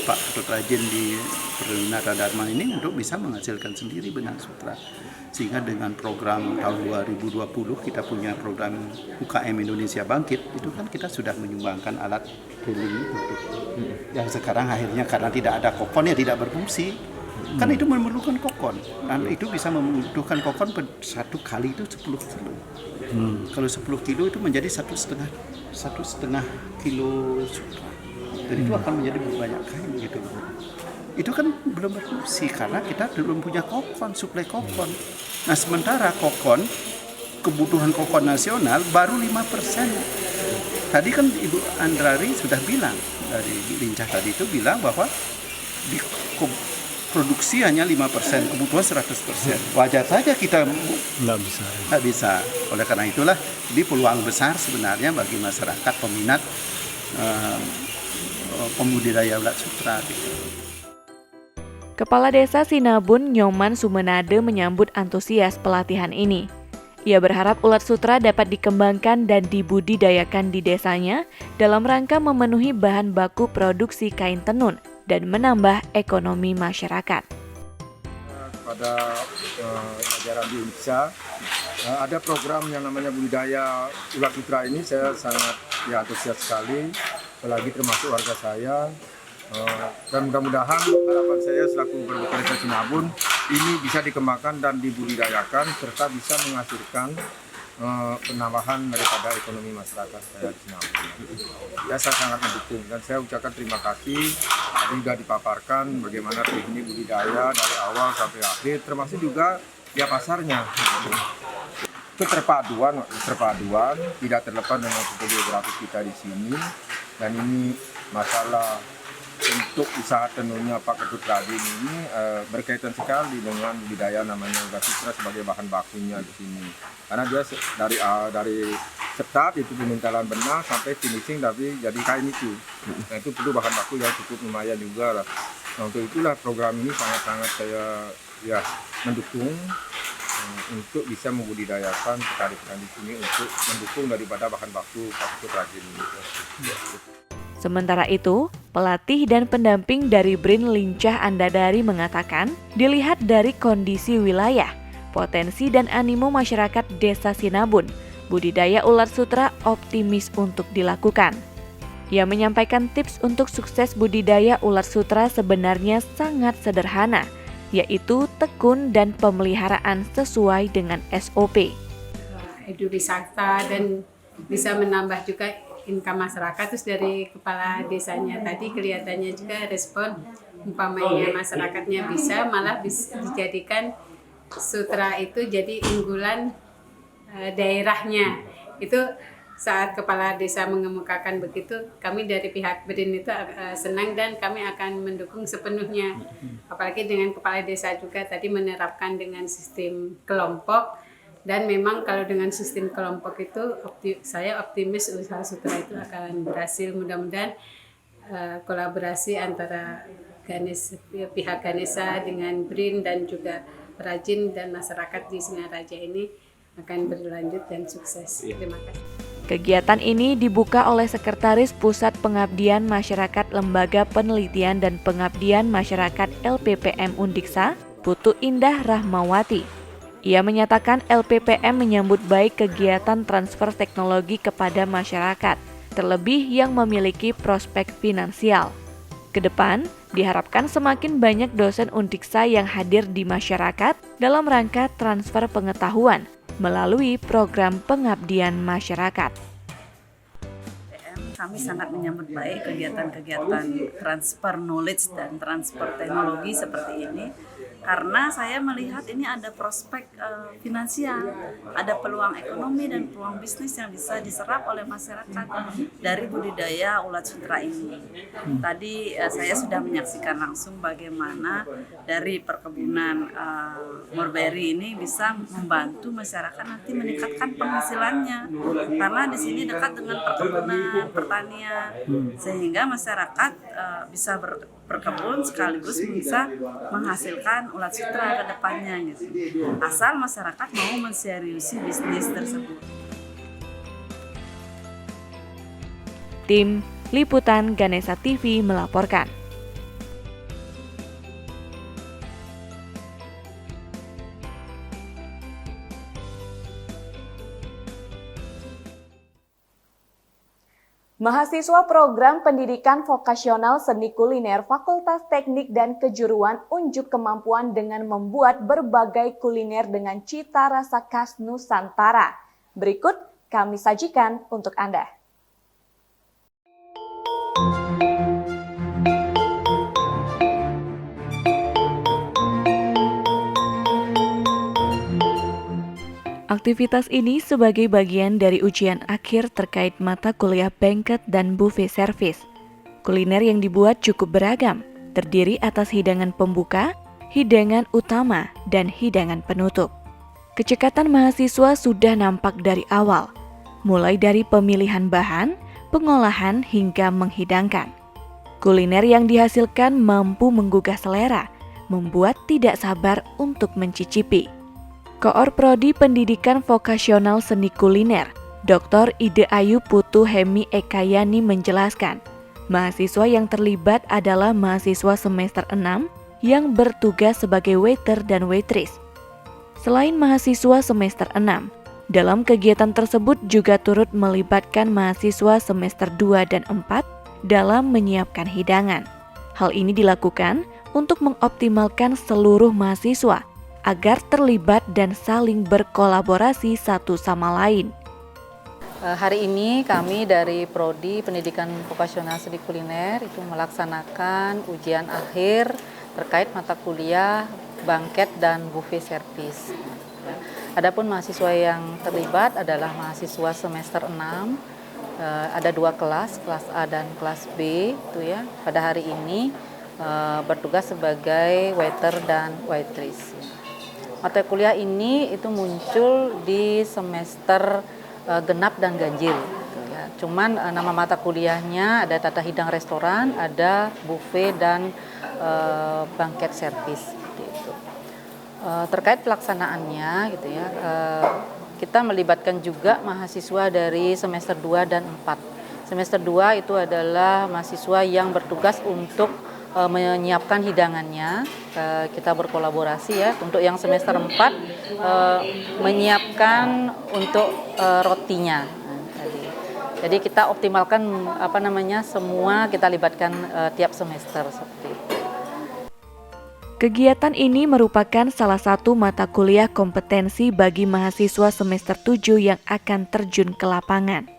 Pak Ketut Rajin di Perwinata Dharma ini untuk bisa menghasilkan sendiri benang sutra. Sehingga dengan program tahun 2020 kita punya program UKM Indonesia Bangkit, itu kan kita sudah menyumbangkan alat drilling itu. Yang sekarang akhirnya karena tidak ada kokon ya tidak berfungsi. Kan itu memerlukan kokon. Dan itu bisa membutuhkan kokon 1 kali itu 10 kilo. Kalau 10 kilo itu menjadi 1,5 kilo sutra. Dan itu akan menjadi banyak kain gitu. Itu kan belum berfungsi karena kita belum punya kokon, suplai kokon. Nah sementara kokon, kebutuhan kokon nasional baru 5%. Tadi kan Ibu Andrari sudah bilang, dari Lincah tadi itu bilang bahwa di produksi hanya 5%, kebutuhan 100%. Wajar saja kita nggak bisa. Oleh karena itulah, ini peluang besar sebenarnya bagi masyarakat peminat pembudidaya ulat sutra. Gitu. Kepala Desa Sinabun Nyoman Sumenade menyambut antusias pelatihan ini. Ia berharap ulat sutra dapat dikembangkan dan dibudidayakan di desanya dalam rangka memenuhi bahan baku produksi kain tenun dan menambah ekonomi masyarakat. Pada ajaran di Indonesia ada program yang namanya budidaya ulat sutra ini, saya sangat antusias sekali, apalagi termasuk warga saya. Dan mudah-mudahan harapan saya selaku Perwira Desa Sinabun ini bisa dikembangkan dan dibudidayakan serta bisa menghasilkan penambahan daripada ekonomi masyarakat saya di Sinabun. Ya, saya sangat mendukung dan saya ucapkan terima kasih. Tadi sudah dipaparkan bagaimana teknik budidaya dari awal sampai akhir, termasuk juga dia pasarnya. Keterpaduan tidak terlepas dengan geografis kita di sini, dan ini masalah untuk usaha tenunnya Pak Ketut Radin ini berkaitan sekali dengan budidaya namanya Ulat Sutra sebagai bahan bakunya di sini. Karena dia dari start itu pemintalan benang sampai finishing tapi jadi kain itu. Nah itu perlu bahan baku yang cukup lumayan juga lah. Nah untuk itulah program ini sangat-sangat saya mendukung untuk bisa membudidayakan petani-petani di sini untuk mendukung daripada bahan baku Pak Ketut Radin ini. Sementara itu, pelatih dan pendamping dari BRIN Lincah Andadari mengatakan, dilihat dari kondisi wilayah, potensi dan animo masyarakat Desa Sinabun, budidaya ulat sutra optimis untuk dilakukan. Ia menyampaikan tips untuk sukses budidaya ulat sutra sebenarnya sangat sederhana, yaitu tekun dan pemeliharaan sesuai dengan SOP. Edukasi dan bisa menambah juga income masyarakat. Terus dari kepala desanya tadi kelihatannya juga respon umpamanya masyarakatnya bisa malah bisa dijadikan sutra itu jadi unggulan daerahnya. Itu saat kepala desa mengemukakan begitu, kami dari pihak BRIN itu senang dan kami akan mendukung sepenuhnya. Apalagi dengan kepala desa juga tadi menerapkan dengan sistem kelompok. Dan memang kalau dengan sistem kelompok itu saya optimis usaha sutra itu akan berhasil. Mudah-mudahan kolaborasi antara pihak Ganesha dengan BRIN dan juga perajin dan masyarakat di Singaraja ini akan berlanjut dan sukses. Terima kasih. Kegiatan ini dibuka oleh Sekretaris Pusat Pengabdian Masyarakat Lembaga Penelitian dan Pengabdian Masyarakat LPPM Undiksa, Putu Indah Rahmawati. Ia menyatakan LPPM menyambut baik kegiatan transfer teknologi kepada masyarakat, terlebih yang memiliki prospek finansial. Kedepan, diharapkan semakin banyak dosen Undiksa yang hadir di masyarakat dalam rangka transfer pengetahuan melalui program pengabdian masyarakat. Kami sangat menyambut baik kegiatan-kegiatan transfer knowledge dan transfer teknologi seperti ini, karena saya melihat ini ada prospek finansial, ada peluang ekonomi dan peluang bisnis yang bisa diserap oleh masyarakat dari budidaya ulat sutra ini. Tadi saya sudah menyaksikan langsung bagaimana dari perkebunan mulberry ini bisa membantu masyarakat nanti meningkatkan penghasilannya, karena di sini dekat dengan perkebunan, pertanian, sehingga masyarakat bisa berkebun sekaligus bisa menghasilkan ulat sutra ke depannya gitu. Asal masyarakat mau menseriusi bisnis tersebut. Tim Liputan Ganesha TV melaporkan. Mahasiswa program pendidikan vokasional seni kuliner Fakultas Teknik dan Kejuruan unjuk kemampuan dengan membuat berbagai kuliner dengan cita rasa khas Nusantara. Berikut kami sajikan untuk Anda. Aktivitas ini sebagai bagian dari ujian akhir terkait mata kuliah banquet dan buffet service. Kuliner yang dibuat cukup beragam, terdiri atas hidangan pembuka, hidangan utama, dan hidangan penutup. Kecekatan mahasiswa sudah nampak dari awal, mulai dari pemilihan bahan, pengolahan, hingga menghidangkan. Kuliner yang dihasilkan mampu menggugah selera, membuat tidak sabar untuk mencicipi. Koor Prodi Pendidikan Vokasional Seni Kuliner, Dr. Ide Ayu Putu Hemi Ekayani menjelaskan, mahasiswa yang terlibat adalah mahasiswa semester 6 yang bertugas sebagai waiter dan waitress. Selain mahasiswa semester 6, dalam kegiatan tersebut juga turut melibatkan mahasiswa semester 2 dan 4 dalam menyiapkan hidangan. Hal ini dilakukan untuk mengoptimalkan seluruh mahasiswa agar terlibat dan saling berkolaborasi satu sama lain. Hari ini kami dari Prodi Pendidikan Vokasional Seni Kuliner itu melaksanakan ujian akhir terkait mata kuliah banquet dan buffet service. Adapun mahasiswa yang terlibat adalah mahasiswa semester 6 ada 2 kelas A dan kelas B itu ya. Pada hari ini bertugas sebagai waiter dan waitress. Mata kuliah ini itu muncul di semester genap dan ganjil. Gitu ya. Cuman nama mata kuliahnya ada tata hidang restoran, ada buffet dan banquet service. Gitu. Terkait pelaksanaannya, gitu ya, kita melibatkan juga mahasiswa dari semester 2 dan 4. Semester 2 itu adalah mahasiswa yang bertugas untuk menyiapkan hidangannya. Kita berkolaborasi ya. Untuk yang semester 4 menyiapkan untuk rotinya. Jadi kita optimalkan semua kita libatkan tiap semester seperti itu. Kegiatan ini merupakan salah satu mata kuliah kompetensi bagi mahasiswa semester 7 yang akan terjun ke lapangan.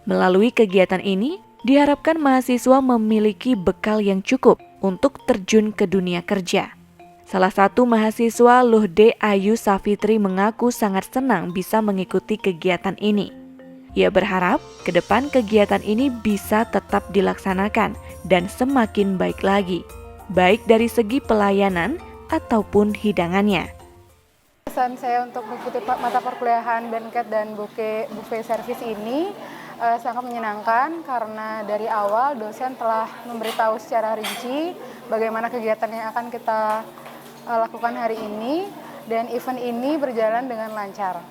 Melalui kegiatan ini, diharapkan mahasiswa memiliki bekal yang cukup untuk terjun ke dunia kerja. Salah satu mahasiswa Luhde Ayu Safitri mengaku sangat senang bisa mengikuti kegiatan ini. Ia berharap ke depan kegiatan ini bisa tetap dilaksanakan dan semakin baik lagi, baik dari segi pelayanan ataupun hidangannya. Pesan saya untuk mengikuti mata perkuliahan banquet dan buffet service ini sangat menyenangkan karena dari awal dosen telah memberitahu secara rinci bagaimana kegiatan yang akan kita lakukan hari ini dan event ini berjalan dengan lancar.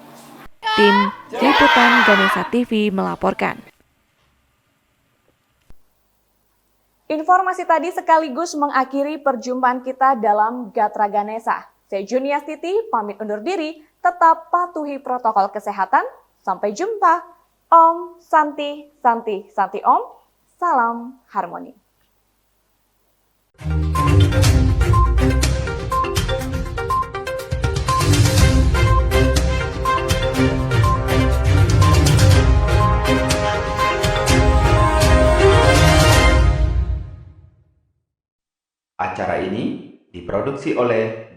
Tim Liputan Ganesha TV melaporkan. Informasi tadi sekaligus mengakhiri perjumpaan kita dalam Gatra Ganesha. Saya Juniastiti pamit undur diri, tetap patuhi protokol kesehatan. Sampai jumpa. Om Santi Santi Santi Om. Salam harmoni. Acara ini diproduksi oleh